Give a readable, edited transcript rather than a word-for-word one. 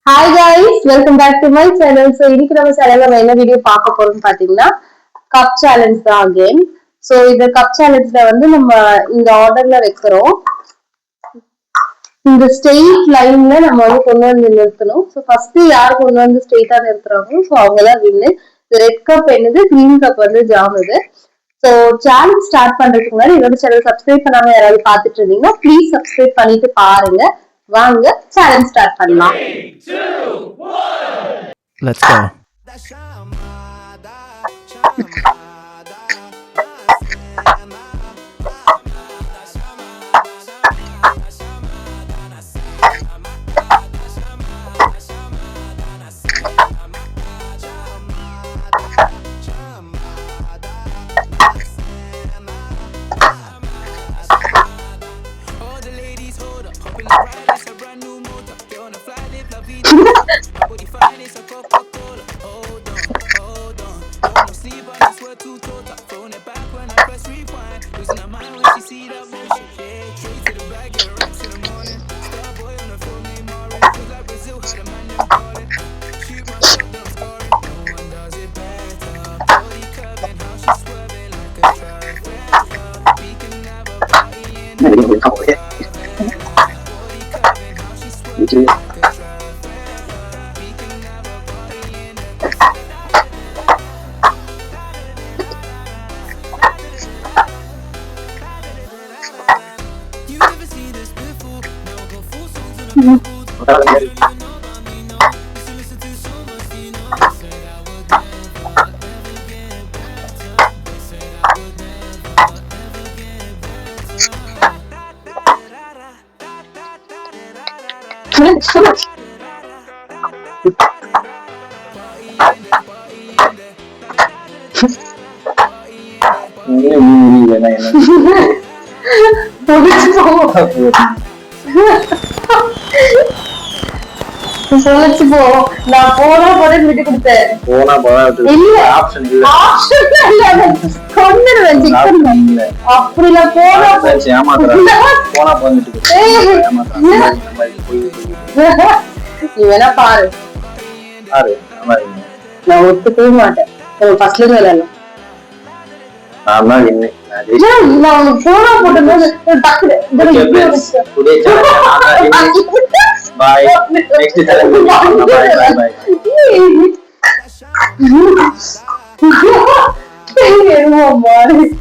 Hi guys, welcome back to my channel. So இன்னைக்கு நம்ம சேனல்ல நம்ம என்ன வீடியோ பார்க்க போறோம்னு பாத்தீங்கன்னா கப் சேலஞ்ச் தான் அகேன். ஸோ இந்த கப் சேலஞ்ச்ல வந்து நம்ம இந்த ஆர்டர்ல வைக்கிறோம். இந்த ஸ்ட்ரெயிட் லைன்ல நம்ம வந்து கொண்டு வந்து நிறுத்தணும். ஸோ ஃபர்ஸ்ட் யார் கொண்டு வந்து ஸ்ட்ரெயிட்டா நிறுத்துறாங்களோ ஸோ அவங்கதான் வின்னு. ரெட் கப் என்னது, கிரீன் கப் வந்து ஜாம் இது. ஸோ சேலஞ்ச் ஸ்டார்ட் பண்றதுக்கு முன்னாடி என்னோட சேனல் சப்ஸ்கிரைப் பண்ணாம யாராவது பார்த்துட்டு இருந்தீங்கன்னா ப்ளீஸ் சப்ஸ்கிரைப் பண்ணிட்டு பாருங்க. வாங்க சேலஞ்ச் ஸ்டார்ட் பண்ணலாம். 3, 2, 1. Let's go. சொல்லிச்சு போ. நான் போனா போட விட்டு கொடுத்தேன். போனா போனா இல்ல ஆப்ஷன் இல்ல, ஆப்ஷன் இல்ல, கொன்னுடுவேன். சிக்கன் அப்படில போனா போனா போந்துட்டு நீ வேணா பாரு. நான் ஒத்துக்கவே மாட்டேன். ஃபர்ஸ்ட்ல இருந்து விளையாடலாம். நான் தான் வின்னு. நான் போனா போட்டது டக்குனு Bye. Next challenge. Bye. Bye.